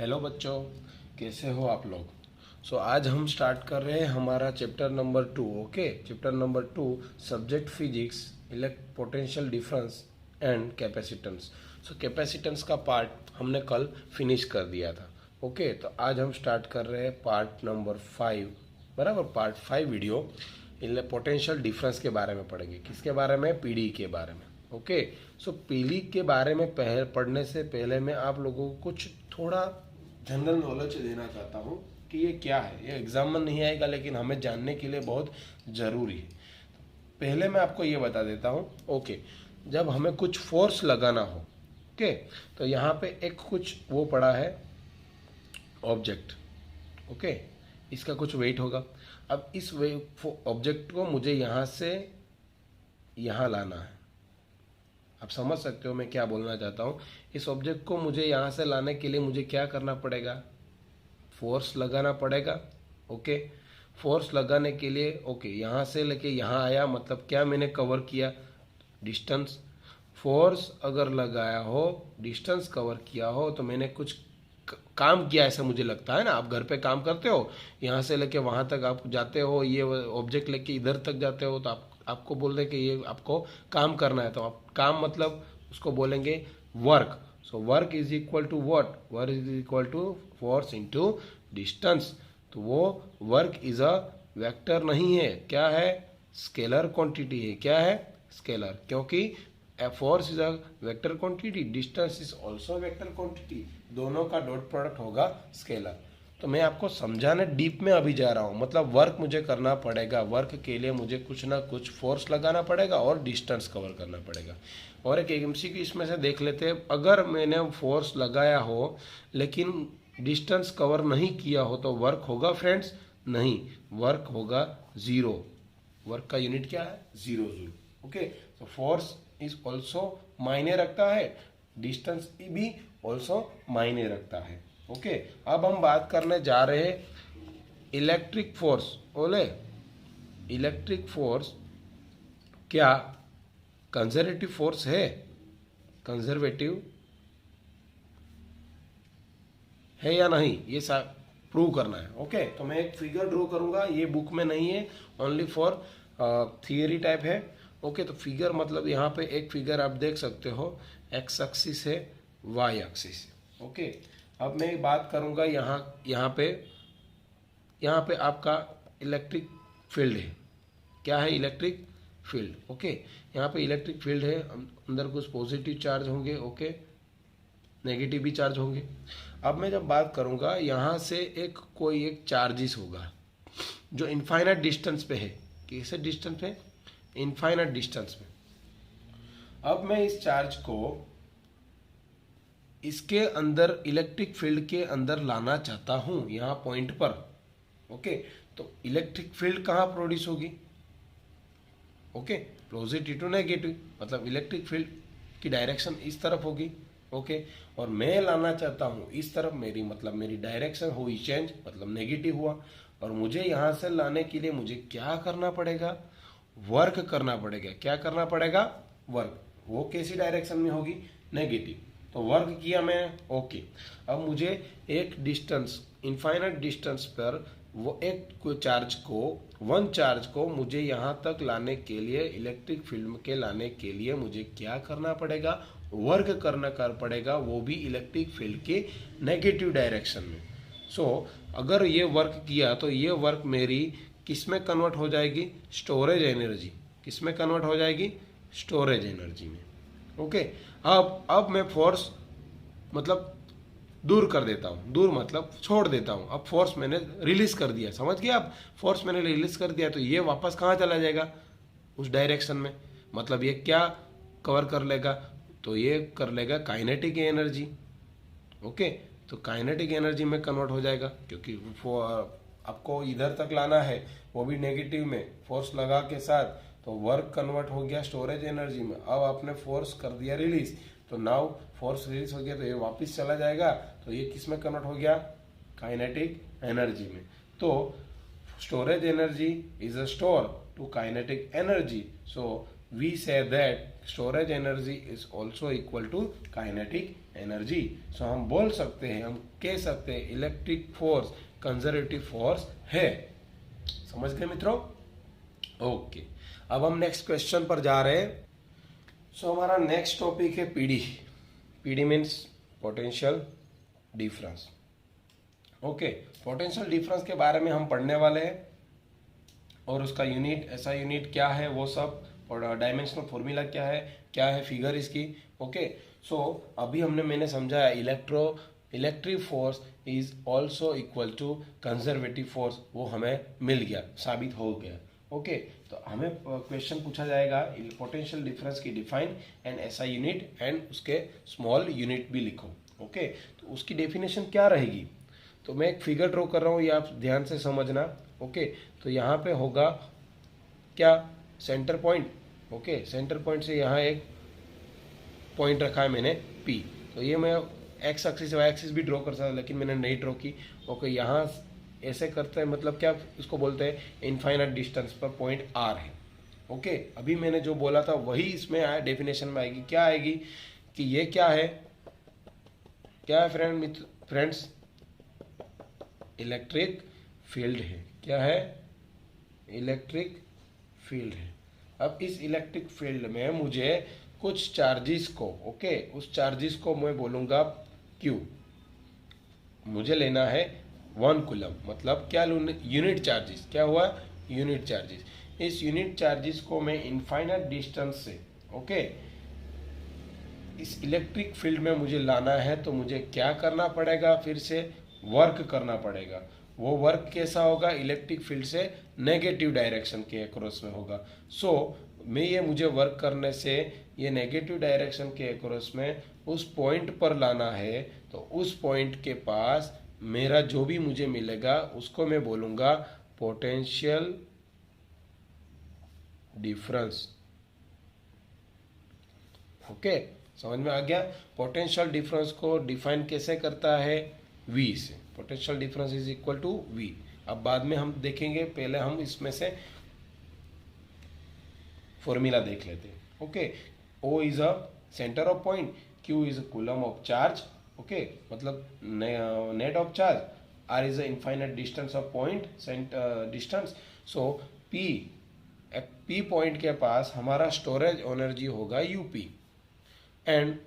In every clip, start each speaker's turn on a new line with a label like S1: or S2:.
S1: Hello बच्चों, कैसे हो आप लोग। आज हम स्टार्ट कर रहे हैं हमारा chapter number 2। Okay, chapter number 2, subject physics, potential difference and capacitance. Capacitance का पार्ट हमने कल फिनिश कर दिया था। ओके, तो आज हम स्टार्ट कर रहे हैं पार्ट नंबर 5। बराबर, पार्ट 5 वीडियो पोटेंशियल डिफरेंस के बारे में पढ़ेंगे। किसके बारे में? पीडी के बारे में। ओके, पीडी के बारे में पढ़ने से पहले मैं आप लोगों को कुछ थोड़ा जनरल नॉलेज देना चाहता हूँ कि ये क्या है। ये एग्जाम में नहीं आएगा, लेकिन हमें जानने के लिए बहुत ज़रूरी है। पहले मैं आपको ये बता देता हूँ। ओके, जब हमें कुछ फोर्स लगाना हो, ओके, तो यहाँ पे एक कुछ वो पड़ा है ऑब्जेक्ट। ओके, इसका कुछ वेट होगा। अब इस ऑब्जेक्ट को मुझे यहाँ से यहाँ लाना है। आप समझ सकते हो मैं क्या बोलना चाहता हूँ। इस ऑब्जेक्ट को मुझे यहाँ से लाने के लिए मुझे क्या करना पड़ेगा? फोर्स लगाना पड़ेगा। ओके, फोर्स लगाने के लिए यहाँ से लेके यहाँ आया, मतलब क्या मैंने कवर किया? डिस्टेंस। फोर्स अगर लगाया हो, डिस्टेंस कवर किया हो, तो मैंने कुछ काम किया, ऐसा मुझे लगता है ना। आप घर पे काम करते हो, यहाँ से लेके वहाँ तक आप जाते हो, ये ऑब्जेक्ट लेके इधर तक जाते हो, तो आपको बोल रहे कि ये आपको काम करना है। तो आप काम मतलब उसको बोलेंगे work. Work is equal to what? Work is equal to force into distance. तो वो वर्क इज अ वेक्टर नहीं है, क्या है? स्केलर क्वांटिटी है। क्या है? स्केलर, क्योंकि force is a vector quantity, distance is also vector quantity, दोनों का डॉट प्रोडक्ट होगा स्केलर। तो मैं आपको समझाने डीप में अभी जा रहा हूँ। मतलब वर्क मुझे करना पड़ेगा, वर्क के लिए मुझे कुछ ना कुछ फोर्स लगाना पड़ेगा और डिस्टेंस कवर करना पड़ेगा। और एक एमसीक्यू इसमें से देख लेते हैं। अगर मैंने फोर्स लगाया हो लेकिन डिस्टेंस कवर नहीं किया हो तो वर्क होगा फ्रेंड्स? नहीं, वर्क होगा जीरो। वर्क का यूनिट क्या है? Zero joule. ओके, तो फोर्स इज ऑल्सो मायने रखता है, डिस्टेंस भी ऑल्सो मायने रखता है। ओके, अब हम बात करने जा रहे हैं इलेक्ट्रिक फोर्स। बोले इलेक्ट्रिक फोर्स क्या कंजर्वेटिव फोर्स है? कंजर्वेटिव है या नहीं, ये प्रूव करना है। ओके, तो मैं एक फिगर ड्रॉ करूंगा, ये बुक में नहीं है, ओनली फॉर थियरी टाइप है। ओके, तो फिगर मतलब यहाँ पे एक फिगर आप देख सकते हो, एक्स एक्सिस है, वाई एक्सिस है। ओके, अब मैं बात करूंगा यहाँ पे आपका इलेक्ट्रिक फील्ड है। क्या है? Electric field. ओके, यहाँ पे इलेक्ट्रिक फील्ड है, अंदर कुछ पॉजिटिव चार्ज होंगे, ओके, नेगेटिव भी चार्ज होंगे। अब मैं जब बात करूंगा, यहाँ से कोई एक चार्जिस होगा जो इनफाइनाइट डिस्टेंस पे है। किस डिस्टेंस पे? इनफाइनाइट डिस्टेंस पे। अब मैं इस चार्ज को इसके अंदर, इलेक्ट्रिक फील्ड के अंदर लाना चाहता हूं, यहां पॉइंट पर। ओके, तो इलेक्ट्रिक फील्ड कहां प्रोड्यूस होगी? ओके, पॉजिटिव टू नेगेटिव, मतलब इलेक्ट्रिक फील्ड की डायरेक्शन इस तरफ होगी। ओके, और मैं लाना चाहता हूं इस तरफ, मेरी डायरेक्शन हुई चेंज, मतलब नेगेटिव हुआ। और मुझे यहां से लाने के लिए मुझे क्या करना पड़ेगा? वर्क करना पड़ेगा। क्या करना पड़ेगा? वर्क। वो कैसी डायरेक्शन में होगी? नेगेटिव। तो वर्क किया मैं। ओके, अब मुझे एक डिस्टेंस, इनफाइनाइट डिस्टेंस पर वो वन चार्ज को मुझे यहाँ तक लाने के लिए, इलेक्ट्रिक फील्ड के लाने के लिए मुझे क्या करना पड़ेगा? वर्क करना पड़ेगा, वो भी इलेक्ट्रिक फील्ड के नेगेटिव डायरेक्शन में। अगर ये वर्क किया तो ये वर्क मेरी किस में कन्वर्ट हो जाएगी? Storage energy. किस में कन्वर्ट हो जाएगी? स्टोरेज एनर्जी में। ओके, अब मैं फोर्स मतलब दूर कर देता हूं, दूर मतलब छोड़ देता हूं। अब फोर्स मैंने रिलीज कर दिया, समझ गए आप? फोर्स मैंने रिलीज कर दिया तो ये वापस कहां चला जाएगा? उस डायरेक्शन में। मतलब ये क्या कवर कर लेगा? तो ये कर लेगा काइनेटिक एनर्जी। ओके, तो काइनेटिक एनर्जी में कन्वर्ट हो जाएगा, क्योंकि आपको इधर तक लाना है, वो भी नेगेटिव में फोर्स लगा के साथ। तो वर्क कन्वर्ट हो गया स्टोरेज एनर्जी में। अब आपने फोर्स कर दिया रिलीज, तो नाउ फोर्स रिलीज हो गया, तो ये वापस चला जाएगा, तो ये किस में कन्वर्ट हो गया? काइनेटिक एनर्जी में। तो storage energy is a store to kinetic energy, so we say that storage energy is also equal to kinetic energy. सो हम बोल सकते हैं, हम कह सकते हैं इलेक्ट्रिक फोर्स कंजर्वेटिव फोर्स है। समझ गए मित्रों? ओके, अब हम नेक्स्ट क्वेश्चन पर जा रहे हैं। सो हमारा नेक्स्ट टॉपिक है PD. PD means potential difference. Okay, potential difference के बारे में हम पढ़ने वाले हैं और उसका यूनिट, ऐसा यूनिट क्या है वो सब, और डायमेंशनल फॉर्मूला क्या है फिगर इसकी। ओके, सो अभी मैंने समझाया electric force is also equal to conservative force, वो हमें मिल गया, साबित हो गया। ओके, तो हमें क्वेश्चन पूछा जाएगा पोटेंशियल डिफरेंस की डिफाइन एंड ऐसा यूनिट एंड उसके स्मॉल यूनिट भी लिखो। ओके, तो उसकी डेफिनेशन क्या रहेगी? तो मैं एक फिगर ड्रॉ कर रहा हूँ, ये आप ध्यान से समझना। ओके, तो यहाँ पे होगा क्या, centre point. Okay, centre point से यहाँ एक पॉइंट रखा है मैंने P, तो ये मैं एक्स एक्सिस वाई एक्सिस भी ड्रॉ कर सकता, लेकिन मैंने नहीं ड्रॉ की। ओके, यहाँ ऐसे करते हैं, मतलब क्या इसको बोलते हैं, इनफाइनाइट डिस्टेंस पर पॉइंट R है। ओके, अभी मैंने जो बोला था वही इसमें आया, डेफिनेशन में आएगी। क्या आएगी कि ये क्या है फ्रेंड्स, इलेक्ट्रिक फील्ड है। क्या है? इलेक्ट्रिक फील्ड है। अब इस इलेक्ट्रिक फील्ड में मुझे कुछ चार्जेस को, ओके, उस चार्जेस को मैं बोलूंगा Q, मुझे लेना है 1 कूलम, मतलब क्या यूनिट चार्जेस। क्या हुआ? Unit charges. इस यूनिट चार्जेस को मैं इनफाइनाइट डिस्टेंस से, ओके, इस इलेक्ट्रिक फील्ड में मुझे लाना है, तो मुझे क्या करना पड़ेगा? फिर से वर्क करना पड़ेगा। वो वर्क कैसा होगा? इलेक्ट्रिक फील्ड से नेगेटिव डायरेक्शन के अक्रॉस में होगा। सो मुझे वर्क करने से ये नेगेटिव डायरेक्शन के अक्रॉस में उस पॉइंट पर लाना है, तो उस पॉइंट के पास मेरा जो भी मुझे मिलेगा उसको मैं बोलूंगा पोटेंशियल डिफरेंस। ओके, समझ में आ गया? पोटेंशियल डिफरेंस को डिफाइन कैसे करता है? V से। Potential difference is equal to V। अब बाद में हम देखेंगे, पहले हम इसमें से फॉर्मूला देख लेते हैं। Okay, O is a centre of point, Q is a coulomb of charge, okay, मतलब net of charge, R is a infinite distance of point distance. So P point के पास हमारा स्टोरेज एनर्जी होगा UP and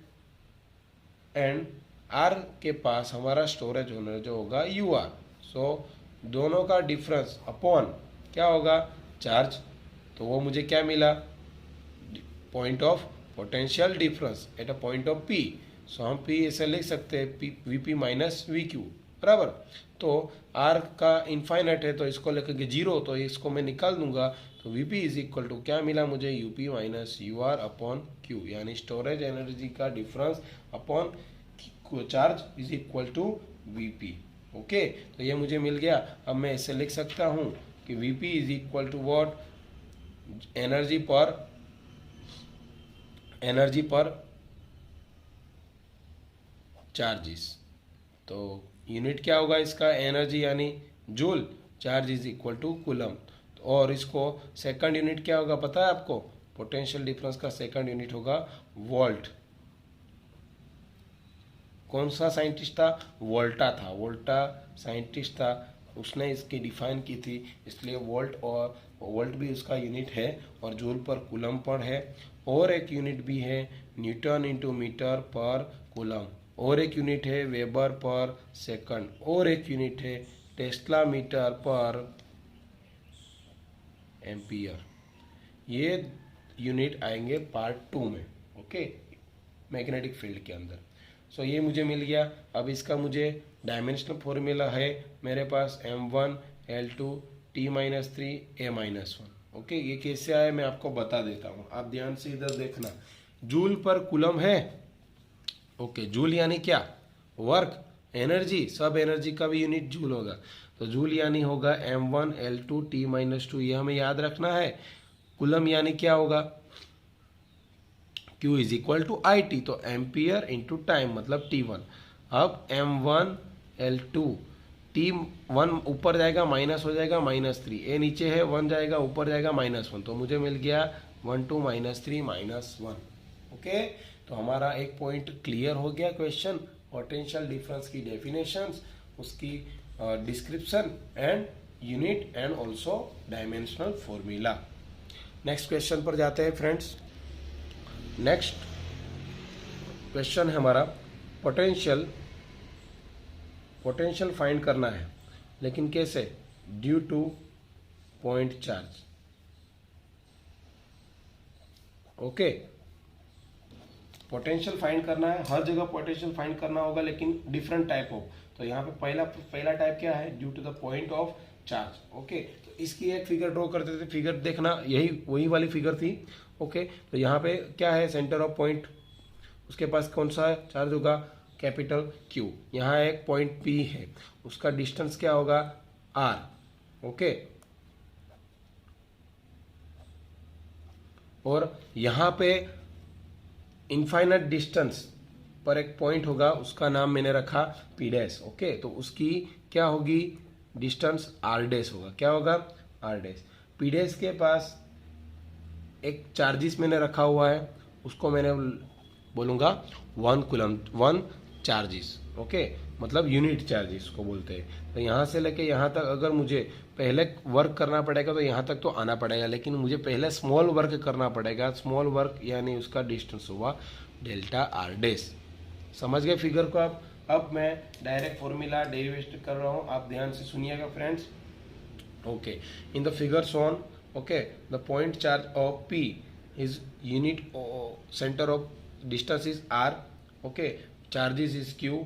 S1: R के पास हमारा storage energy होगा UR। So दोनों का डिफरेंस अपॉन क्या होगा? चार्ज। तो वो मुझे क्या मिला? Point of potential difference at a point of P। सो हम P ऐसे लिख सकते हैं VP माइनस VQ, बराबर। तो R का इनफाइनाइट है तो इसको लेकर 0, तो इसको मैं निकाल दूंगा। तो VP इज इक्वल टू क्या मिला मुझे? UP minus UR upon Q, यानी स्टोरेज एनर्जी का difference upon charge is equal to VP। Okay, तो ये मुझे मिल गया। अब मैं ऐसे लिख सकता हूँ कि VP is equal to what? Energy per charges. तो यूनिट क्या होगा इसका? एनर्जी यानी joule, charge is equal to coulomb. और इसको सेकंड यूनिट क्या होगा पता है आपको? पोटेंशियल डिफरेंस का सेकंड यूनिट होगा वोल्ट। कौन सा साइंटिस्ट था? वोल्टा था। वोल्टा साइंटिस्ट था, उसने इसकी डिफाइन की थी, इसलिए वोल्ट भी उसका यूनिट है और जूल पर कूलम पर है। और एक यूनिट भी है न्यूटन इंटू मीटर पर कूलम, और एक यूनिट है वेबर पर सेकंड, और एक यूनिट है टेस्ला मीटर पर एम्पियर। ये यूनिट आएंगे पार्ट 2 में, ओके, मैग्नेटिक फील्ड के अंदर। सो ये मुझे मिल गया। अब इसका मुझे डायमेंशनल फॉर्मूला है मेरे पास M1 L2 T-3 A-1। Okay, ये कैसे आया मैं आपको बता देता हूँ, आप ध्यान से इधर देखना। जूल पर कूलम है। ओके, जूल यानी क्या? वर्क, एनर्जी, सब एनर्जी का भी यूनिट जूल होगा। तो जूल यानी होगा M1 L2 T-2, ये हमें याद रखना है। कूलम यानी क्या होगा? Q is equal to IT, तो एम्पियर इंटू टाइम मतलब T1। अब M1 L2 T1 ऊपर जाएगा माइनस हो जाएगा -3, ए नीचे है 1 जाएगा ऊपर जाएगा -1, तो मुझे मिल गया 1 2 -3 -1। ओके, तो हमारा एक पॉइंट क्लियर हो गया क्वेश्चन, पोटेंशियल डिफरेंस की डेफिनेशंस, उसकी description and unit and also dimensional formula. Next question पर जाते हैं फ्रेंड्स। नेक्स्ट क्वेश्चन है हमारा पोटेंशियल फाइंड करना है, लेकिन कैसे? Due two point charge. Okay, potential find करना है, हर जगह पोटेंशियल फाइंड करना होगा, लेकिन डिफरेंट टाइप ऑफ। तो यहाँ पे पहला टाइप क्या है? Due to the point of charge. Okay, तो इसकी एक फिगर ड्रॉ करते थे, फिगर देखना, यही वही वाली फिगर थी। ओके, तो यहाँ पे क्या है? सेंटर ऑफ पॉइंट, उसके पास कौन सा चार्ज होगा? Capital Q. यहाँ एक पॉइंट पी है, उसका डिस्टेंस क्या होगा? आर। ओके, और यहाँ पे इनफाइनाइट डिस्टेंस पर एक पॉइंट होगा, उसका नाम मैंने रखा पी डैश। ओके, तो उसकी क्या होगी? डिस्टेंस आर डैश होगा। क्या होगा? Are dash. पी डैश के पास एक चार्जिस मैंने रखा हुआ है, उसको मैंने बोलूँगा 1 कूलम, 1 चार्जिस। ओके, मतलब यूनिट चार्जिस को बोलते हैं। तो यहाँ से लेके यहाँ तक अगर मुझे पहले वर्क करना पड़ेगा तो यहाँ तक तो आना पड़ेगा, लेकिन मुझे पहले स्मॉल वर्क करना पड़ेगा। स्मॉल वर्क यानी उसका डिस्टेंस हुआ डेल्टा आर डैश। समझ गए फिगर को आप? अब मैं डायरेक्ट फॉर्मूला डेरिवेशन कर रहा हूँ, आप ध्यान से सुनिएगा friends. Okay, in the figure shown, okay, the point charge of P is unit, centre of distance is R. Okay, charges is Q,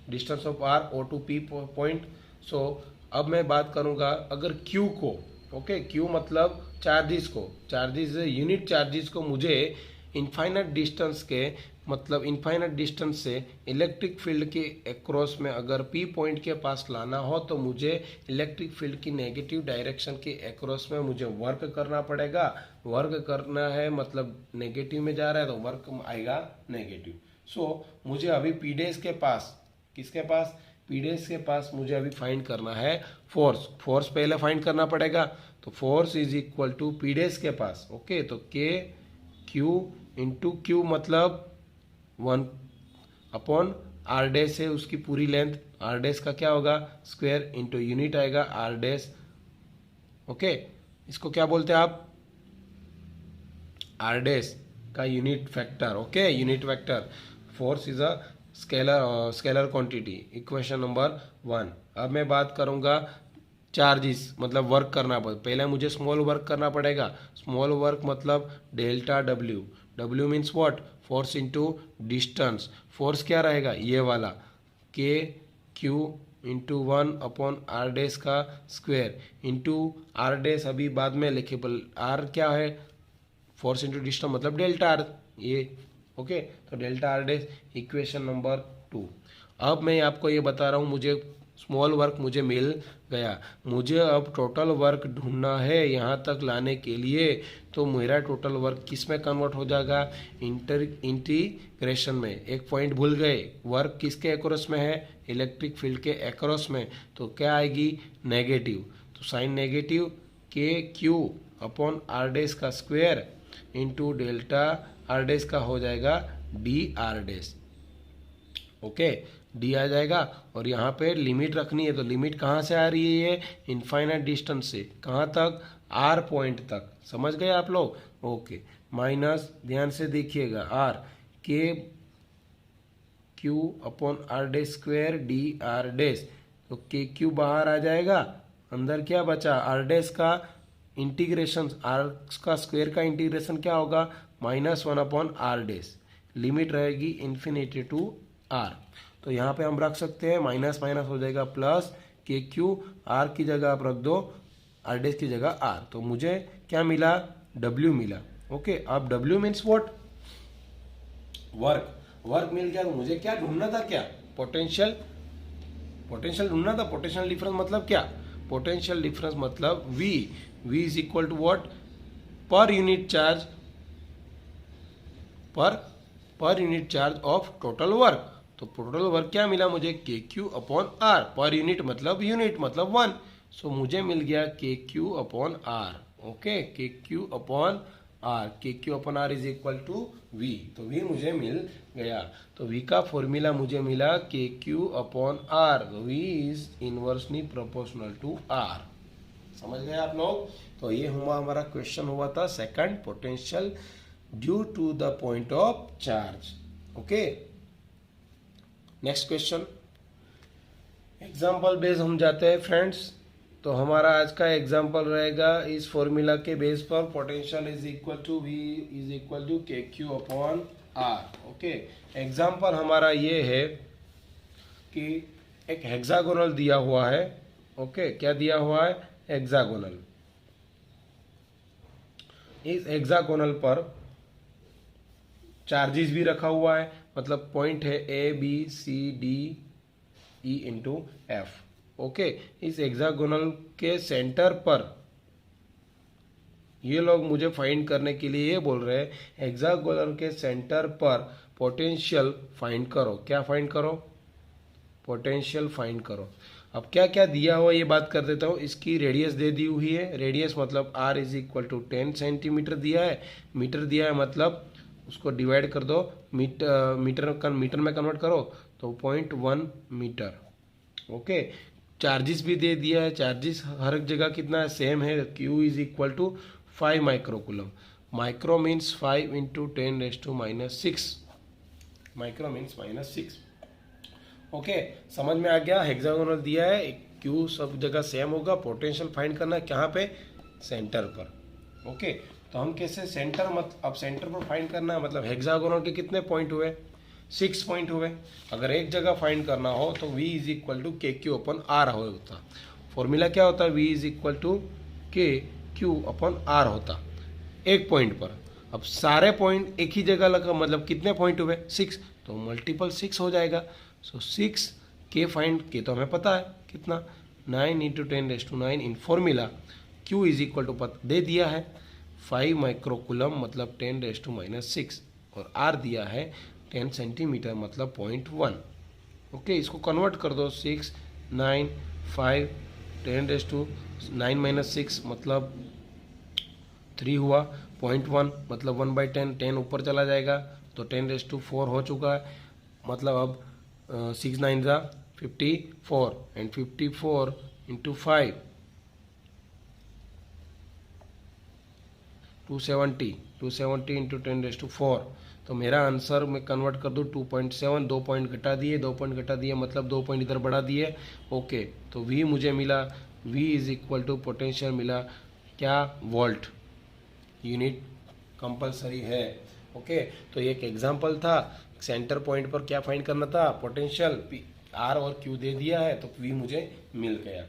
S1: distance of R O to P point. So अब मैं बात करूंगा अगर Q को, okay, Q मतलब charges को, charges unit charges को मुझे इनफाइनाइट डिस्टेंस के, मतलब इनफाइनाइट डिस्टेंस से इलेक्ट्रिक फील्ड के अक्रॉस में अगर पी पॉइंट के पास लाना हो तो मुझे इलेक्ट्रिक फील्ड की नेगेटिव डायरेक्शन के अक्रॉस में मुझे वर्क करना पड़ेगा। वर्क करना है मतलब नेगेटिव में जा रहा है तो वर्क आएगा नेगेटिव। सो मुझे अभी पी डैश के पास, किसके पास? पी डैश के पास मुझे अभी फाइंड करना है फोर्स। फोर्स पहले फाइंड करना पड़ेगा, तो force is equal to P dash के पास। ओके, तो के क्यू इंटू क्यू मतलब 1 अपॉन आर डैश है, उसकी पूरी लेंथ। आर डैश का क्या होगा? स्क्वायर इंटू यूनिट आएगा आर डैश। ओके, इसको क्या बोलते हैं आप? आर डैश का unit factor. Okay, unit factor. Force is a scalar quantity. Equation number 1। अब मैं बात करूंगा चार्जेस, मतलब वर्क करना पड़ेगा। पहले मुझे स्मॉल वर्क करना पड़ेगा। स्मॉल वर्क मतलब delta W. W means what? Force into distance. Force क्या रहेगा? ये वाला K Q into 1 upon R dash का स्क्वायर इंटू आर डैश अभी बाद में लिखे, आर क्या है? फोर्स इंटू डिस्टेंस मतलब डेल्टा आर, ये। ओके, तो delta R dash, equation number 2। अब मैं आपको ये बता रहा हूँ, मुझे स्मॉल वर्क मुझे मिल गया, मुझे अब टोटल वर्क ढूंढना है यहाँ तक लाने के लिए। तो मेरा टोटल वर्क किस में कन्वर्ट हो जाएगा? इंटीग्रेशन में। एक पॉइंट भूल गए, वर्क किसके अक्रॉस में है? इलेक्ट्रिक फील्ड के अक्रॉस में। तो क्या आएगी? नेगेटिव। तो साइन नेगेटिव के क्यू अपॉन आर डैश का square into delta R dash का हो जाएगा D R dash. Okay, D आ जाएगा, और यहाँ पे लिमिट रखनी है। तो लिमिट कहाँ से आ रही है? इनफाइनाइट डिस्टेंस से। कहाँ तक? आर पॉइंट तक। समझ गए आप लोग? ओके, माइनस, ध्यान से देखिएगा, R K Q upon R dash square D R dash. तो के क्यू बाहर आ जाएगा, अंदर क्या बचा? आर डैश का इंटीग्रेशन, आर का स्क्वायर का इंटीग्रेशन क्या होगा? -1 अपॉन आर डैश। लिमिट रहेगी इन्फिनिटी टू आर। तो यहाँ पे हम रख सकते हैं माइनस माइनस हो जाएगा प्लस, के क्यू आर की जगह आप रख दो आर डैश की जगह आर। तो मुझे क्या मिला? डब्ल्यू मिला। ओके, अब W means what? Work. Work मिल गया, तो मुझे क्या ढूंढना था? क्या? पोटेंशियल। पोटेंशियल ढूंढना था। पोटेंशियल डिफरेंस मतलब क्या? पोटेंशियल डिफरेंस मतलब V। V is equal to what? Per unit charge, per unit charge of total work. तो टोटल वर्क क्या मिला मुझे? K Q upon R. Per unit मतलब 1। सो मुझे मिल गया K Q upon R. Okay, K Q upon R, K Q upon R is equal to V, तो V मुझे मिल गया। तो वी का फॉर्मूला मुझे मिला K Q upon R, V is inversely proportional to R. समझ गए आप लोग? तो ये हुआ हमारा क्वेश्चन हुआ था second, potential due to the point of charge. Okay, next question, example base हम जाते हैं फ्रेंड्स। तो हमारा आज का एग्जाम्पल रहेगा इस फॉर्मूला के बेस पर, potential is equal to V is equal to K Q upon R. Okay, example हमारा ये है कि एक हेक्सागोनल दिया हुआ है। ओके, क्या दिया हुआ है? हेक्सागोनल। इस हेक्सागोनल पर चार्जेस भी रखा हुआ है, मतलब पॉइंट है A B C D E into F. Okay, इस हेक्सागोनल के सेंटर पर ये लोग मुझे फाइंड करने के लिए ये बोल रहे हैं हेक्सागोनल के सेंटर पर पोटेंशियल फाइंड करो। क्या फाइंड करो? पोटेंशियल फाइंड करो। अब क्या क्या दिया हुआ ये बात कर देता हूँ। इसकी रेडियस दे दी हुई है, रेडियस मतलब R is equal to 10 centimetre दिया है, मीटर दिया है मतलब उसको डिवाइड कर दो, मीटर में कन्वर्ट करो तो 0.1 मीटर। ओके, चार्जेस भी दे दिया है, चार्जेस हर एक जगह कितना है? सेम है। Q is equal to 5 microcoulomb. Micro means 5 into 10⁻⁻6, micro means -6। Okay, समझ में आ गया? हेक्सागोनल दिया है, Q सब जगह सेम होगा, पोटेंशियल फाइंड करना है कहाँ पे? सेंटर पर। ओके, तो हम कैसे सेंटर अब सेंटर पर फाइंड करना है, मतलब हेक्सागोनल के कितने पॉइंट हुए? 6 पॉइंट हुए। अगर एक जगह फाइंड करना हो तो V is equal to K Q upon are होता। फॉर्मूला क्या होता है? V is equal to K Q upon are होता एक पॉइंट पर। अब सारे पॉइंट एक ही जगह लगा, मतलब कितने पॉइंट हुए? 6, तो मल्टीपल 6 हो जाएगा। सो 6 के फाइंड के तो हमें पता है कितना, 9 into 10⁻⁹ in formula Q is equal to दे दिया है 5 माइक्रोकुलम मतलब 10⁻⁶, और R दिया है 10 सेंटीमीटर मतलब 0.1। ओके, इसको कन्वर्ट कर दो, 6 9 5 10⁻⁹ मतलब 3 हुआ, 0.1 मतलब 1/10, 10 ऊपर चला जाएगा तो 10⁻⁴ हो चुका है। मतलब अब 6 9 ज़ा 54 एंड 54 इंटू 5 270 इंटू 10⁻⁴। तो मेरा आंसर मैं कन्वर्ट कर दूँ 2.7, 2 पॉइंट घटा दिए मतलब 2 पॉइंट इधर बढ़ा दिए। ओके, तो V मुझे मिला, V is equal to potential मिला क्या? वोल्ट यूनिट कंपलसरी है। ओके, तो ये एक एग्जांपल था। सेंटर पॉइंट पर क्या फाइंड करना था? पोटेंशियल। R और Q दे दिया है तो V मुझे मिल गया।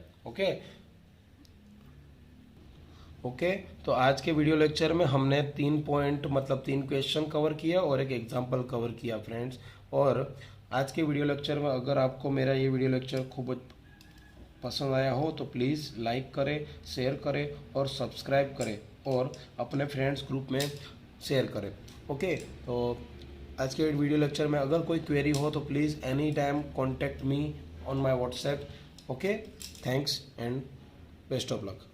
S1: ओके, तो आज के वीडियो लेक्चर में हमने 3 पॉइंट मतलब 3 क्वेश्चन कवर किया और एक एग्जांपल कवर किया फ्रेंड्स। और आज के वीडियो लेक्चर में अगर आपको मेरा ये वीडियो लेक्चर खूब पसंद आया हो तो प्लीज़ लाइक करें, शेयर करें और सब्सक्राइब करें और अपने फ्रेंड्स ग्रुप में शेयर करें। ओके, तो आज के वीडियो लेक्चर में अगर कोई क्वेरी हो तो please any time contact me on my WhatsApp. Okay, thanks and best of luck.